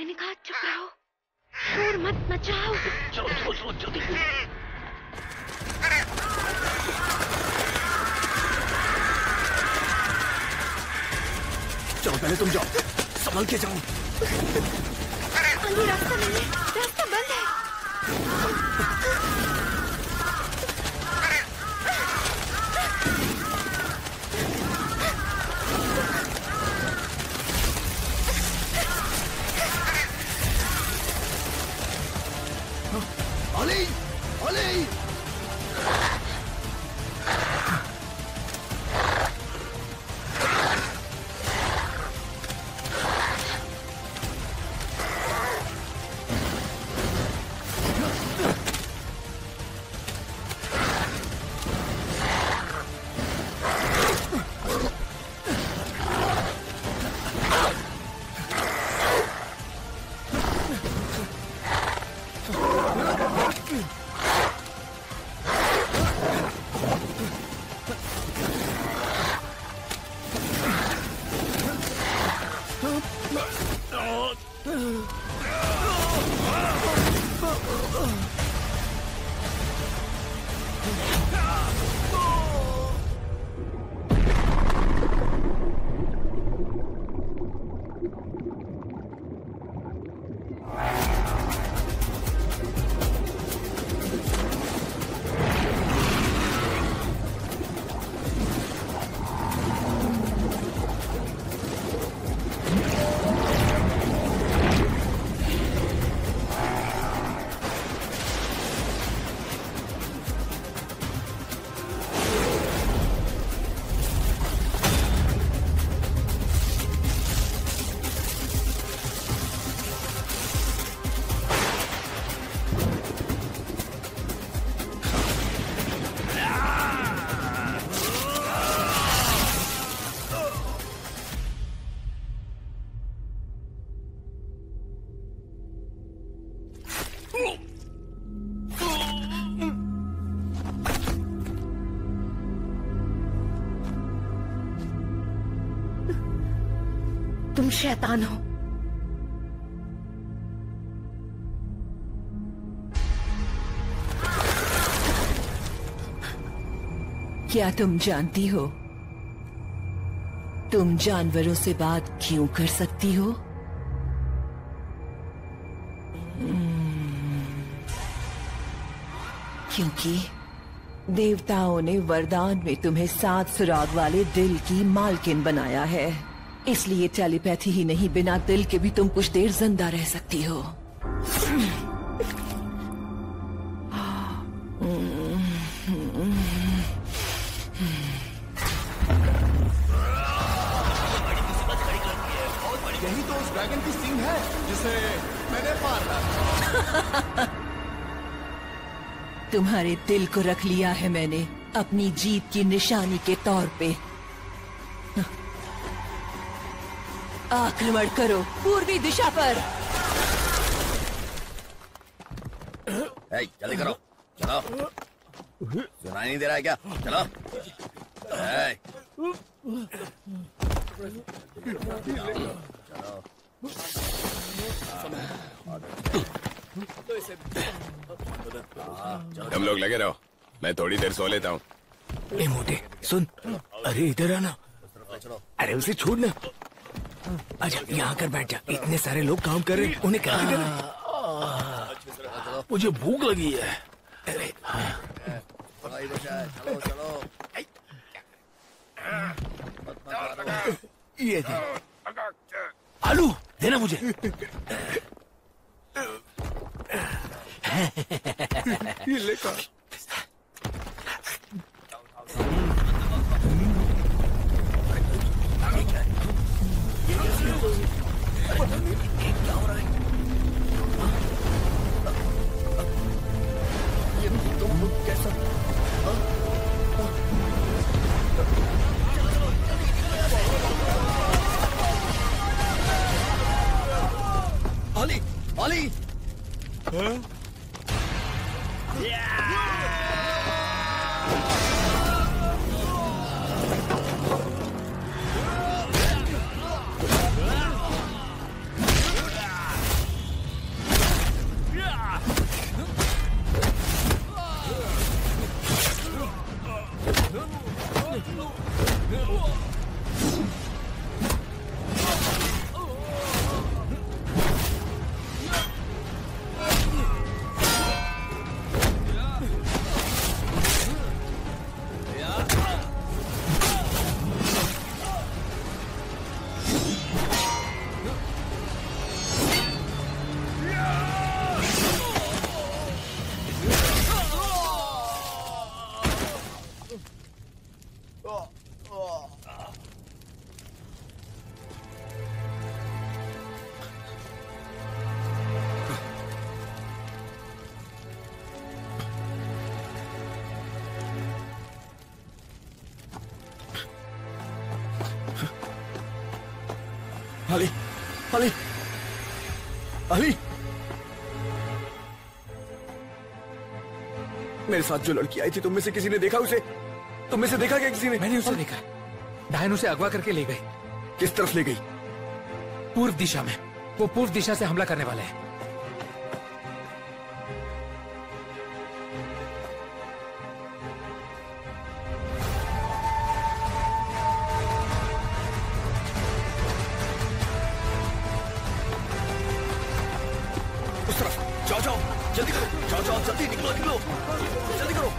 मैंने कहा चुप रहो, शोर मत मचाओ। चलो जल्दी। चलो पहले तुम जाओ, संभल के जाओ। अली रास्ता नहीं है, रास्ता बंद है। अली, अली! तुम शैतान हो। क्या तुम जानती हो तुम जानवरों से बात क्यों कर सकती हो? क्योंकि देवताओं ने वरदान में तुम्हें 7 सुराग वाले दिल की मालकिन बनाया है। इसलिए टेलीपैथी ही नहीं, बिना दिल के भी तुम कुछ देर जिंदा रह सकती हो। यही तो उस ड्रैगन की सींग है जिसे मैंने मारा। तुम्हारे दिल को रख लिया है मैंने अपनी जीत की निशानी के तौर पे। आक्रमण करो पूर्वी दिशा पर। जल्दी करो, चलो। सुनाई नहीं दे रहा है क्या? चलो। तुम लोग लगे रहो, मैं थोड़ी देर सो लेता हूँ। ए मोटे सुन, अरे इधर आना। अरे उसे छोड़ ना, आजा यहाँ कर बैठ जा। इतने सारे लोग काम कर रहे हैं, उन्हें क्या करना? मुझे भूख लगी है। अरे चलो। ये दे। आलू देना मुझे। ये लेकर। क्या हो रहा है? ये तुम कैसा? अली, अली। अली, अली, मेरे साथ जो लड़की आई थी, तुम में से किसी ने देखा उसे? तुम में से देखा क्या किसी ने? मैंने उसे देखा। डायन उसे अगवा करके ले गई। किस तरफ ले गई? पूर्व दिशा में। वो पूर्व दिशा से हमला करने वाले हैं। उस तरफ जाओ, जाओ, जल्दी करो, जाओ, जाओ, जल्दी निकलो, निकलो, जल्दी करो।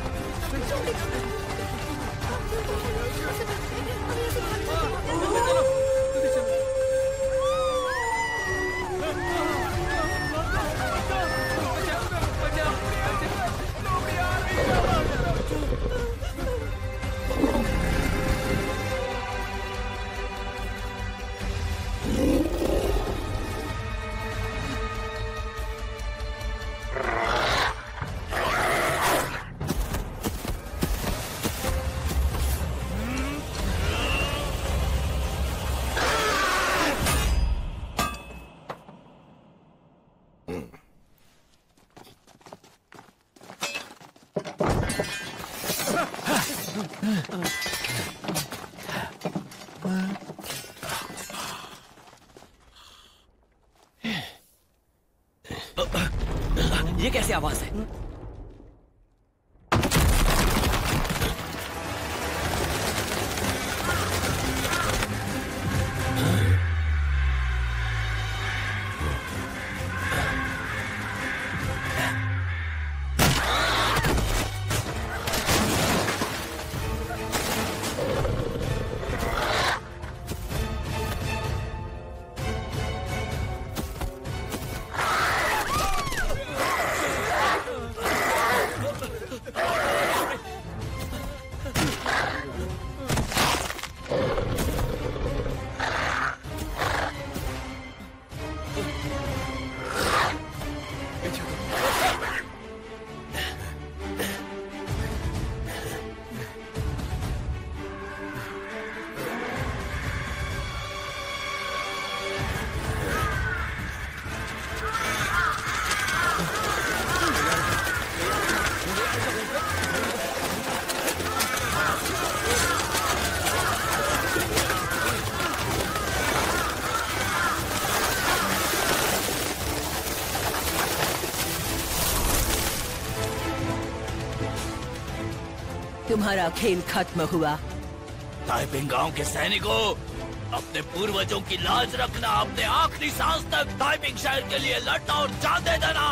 ये कैसी आवाज है? तुम्हारा खेल खत्म हुआ। ताइपिंग गांव के सैनिकों, अपने पूर्वजों की लाज रखना, अपने आखिरी सांस तक ताइपिंग शहर के लिए लड़ना और जान दे देना।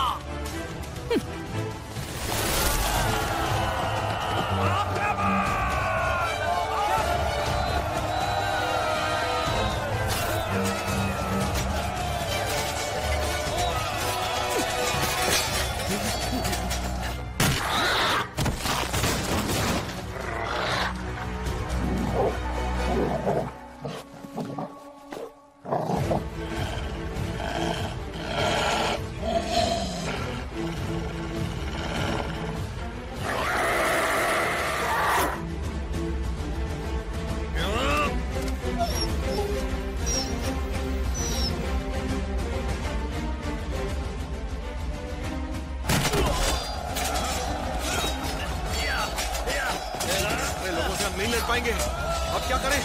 नहीं लड़ पाएंगे, अब क्या करें?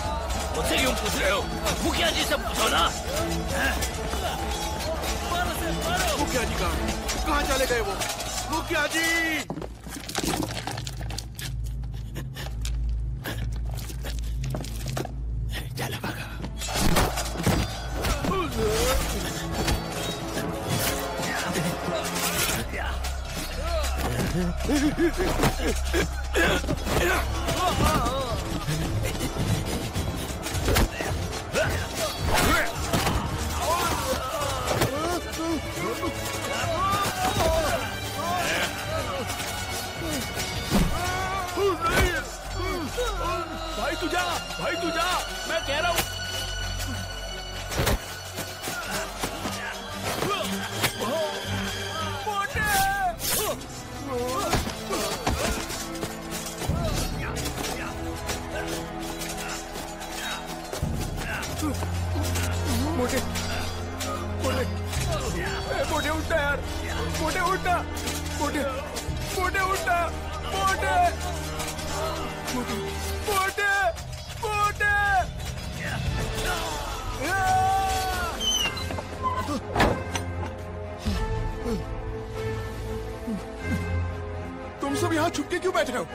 मुझसे क्यों पूछ रहे हो? मुखिया जी से पूछो ना। मुखिया जी कहाँ चले गए वो? मुखिया जी! चला भागा। भाई तू जा, मैं कह रहा हूँ। उठना यार, मोटे उठना, मोटे मोटे उठना, मोटे मोटे मोटे मोटे। तुम सब यहाँ छुप के क्यों बैठे हो?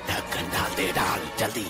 ढक्कन डाल दे, डाल जल्दी।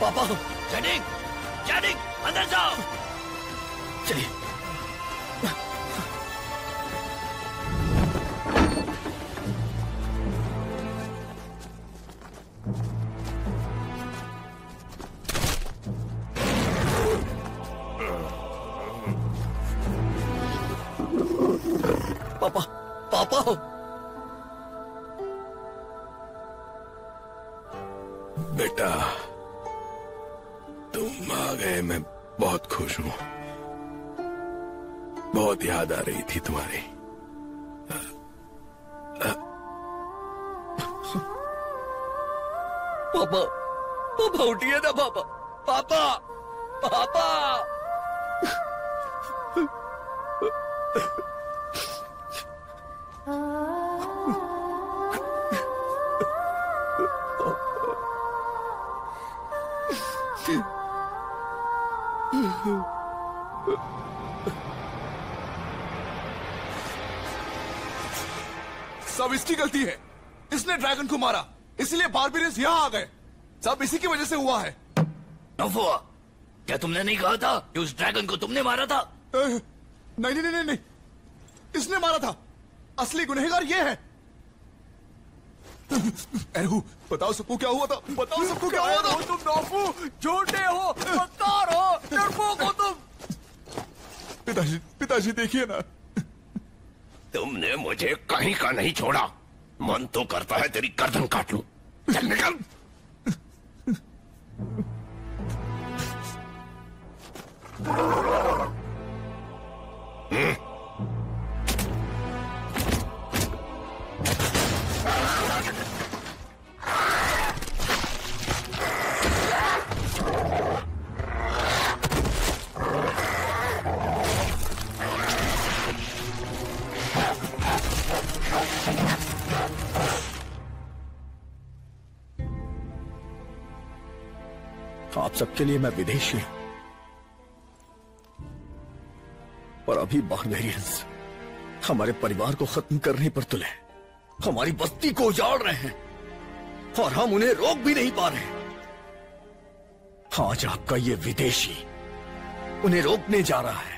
पापा, जैनिक, जैनिक, अंदर जाओ। चलिए। पापा, पापा। बेटा, तुम आ गए, मैं बहुत खुश हूं। बहुत याद आ रही थी तुम्हारी। पापा, पापा उठिए ना पापा, पापा, पापा। सब इसकी गलती है। इसने ड्रैगन को मारा, इसलिए बारबेरियंस यहाँ आ गए। सब इसी की वजह से हुआ है। नोफुआ, क्या तुमने नहीं कहा था कि उस ड्रैगन को तुमने मारा था? नहीं नहीं नहीं नहीं, इसने मारा था। असली गुनहगार ये है। एरहू, बताओ सबको क्या हुआ था? बताओ सबको क्या हुआ था? तुम नोफू, झूठे हो, मक्कार हो, डरपोक हो तुम। पिताजी, पिताजी देखिए ना। तुमने मुझे कहीं का नहीं छोड़ा। मन तो करता है तेरी गर्दन काट लूं। चल निकल। आप सबके लिए मैं विदेशी हूं, और अभी बारबेरियंस हमारे परिवार को खत्म करने पर तुले। हमारी बस्ती को उजाड़ रहे हैं और हम उन्हें रोक भी नहीं पा रहे। आज आपका ये विदेशी उन्हें रोकने जा रहा है।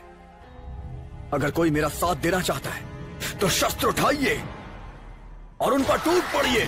अगर कोई मेरा साथ देना चाहता है तो शस्त्र उठाइए और उन पर टूट पड़िए।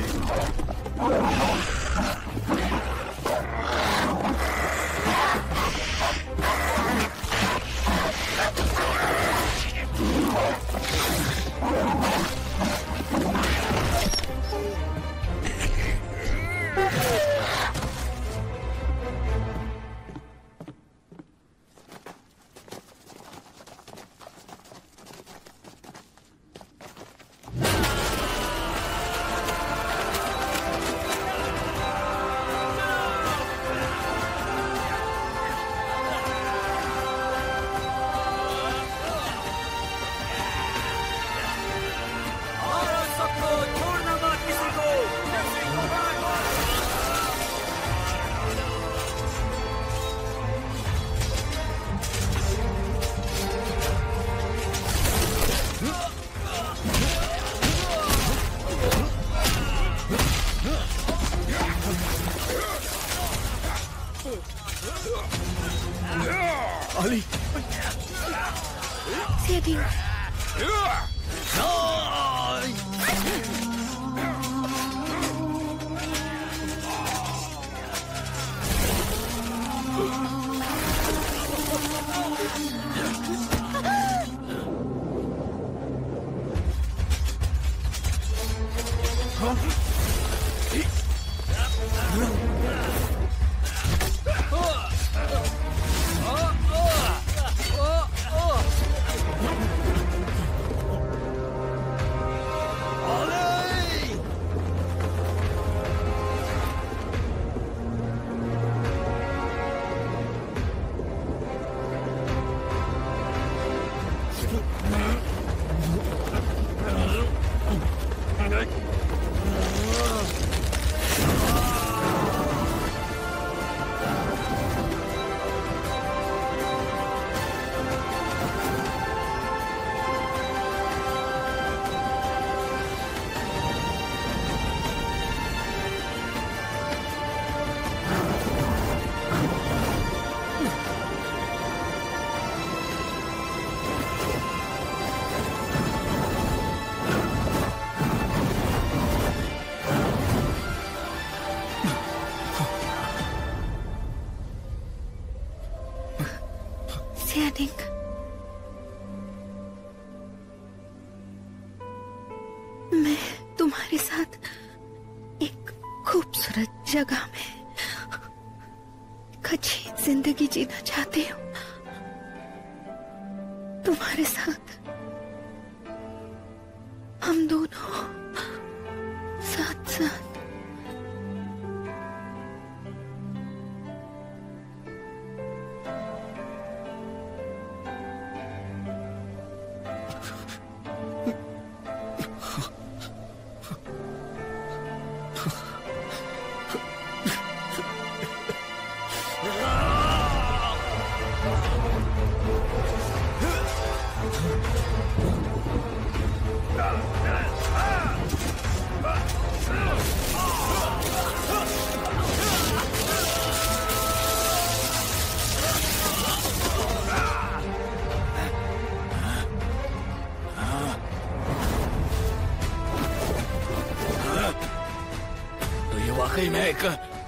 अली सेठी मैं तुम्हारे साथ एक खूबसूरत जगह में एक अच्छी जिंदगी जीना चाहती हूँ। तुम्हारे साथ हम दोनों साथ साथ वाकई में एक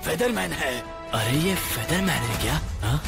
फेदरमैन है। अरे ये फेदरमैन है क्या? हाँ?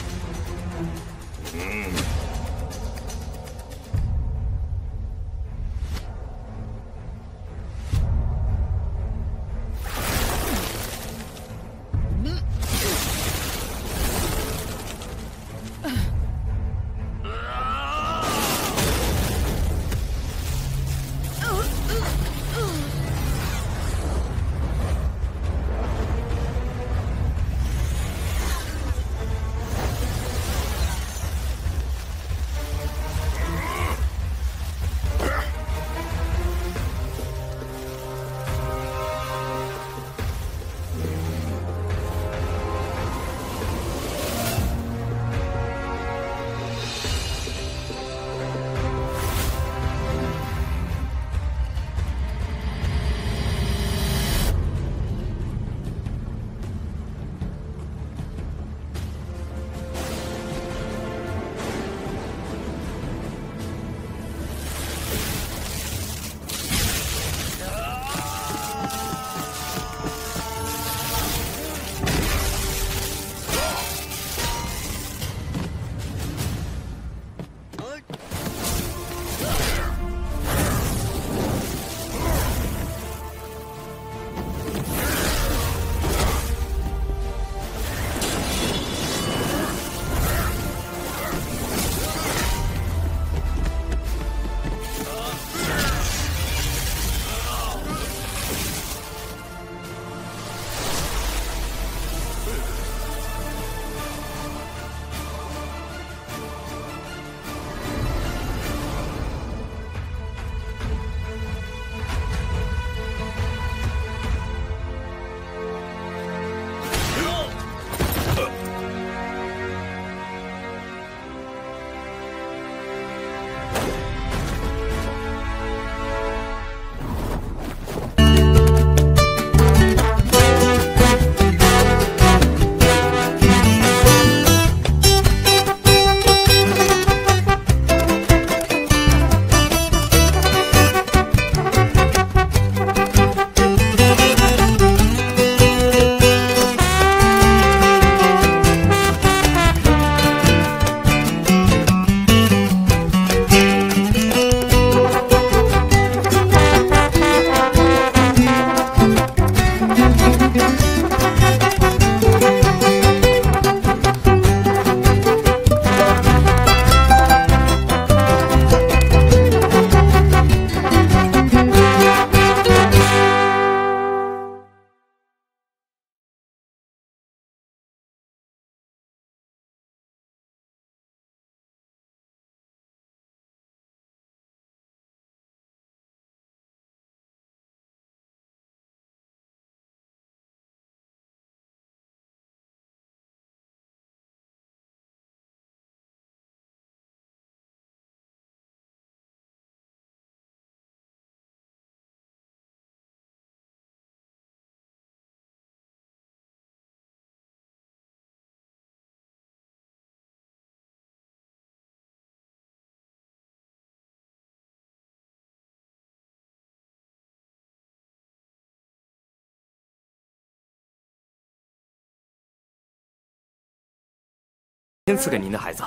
先赐给您的孩子。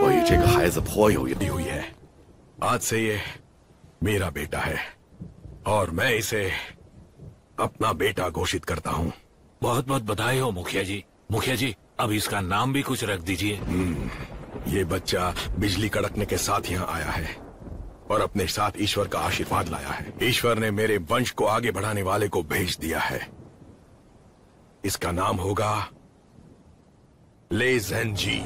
我与这个孩子颇有留言。आज से ये मेरा बेटा है और मैं इसे अपना बेटा घोषित करता हूँ। बहुत बहुत बधाई हो मुखिया जी। मुखिया जी, अब इसका नाम भी कुछ रख दीजिए। ये बच्चा बिजली कड़कने के साथ यहाँ आया है और अपने साथ ईश्वर का आशीर्वाद लाया है। ईश्वर ने मेरे वंश को आगे बढ़ाने वाले को भेज दिया है। इसका नाम होगा ले ज़ेन जी।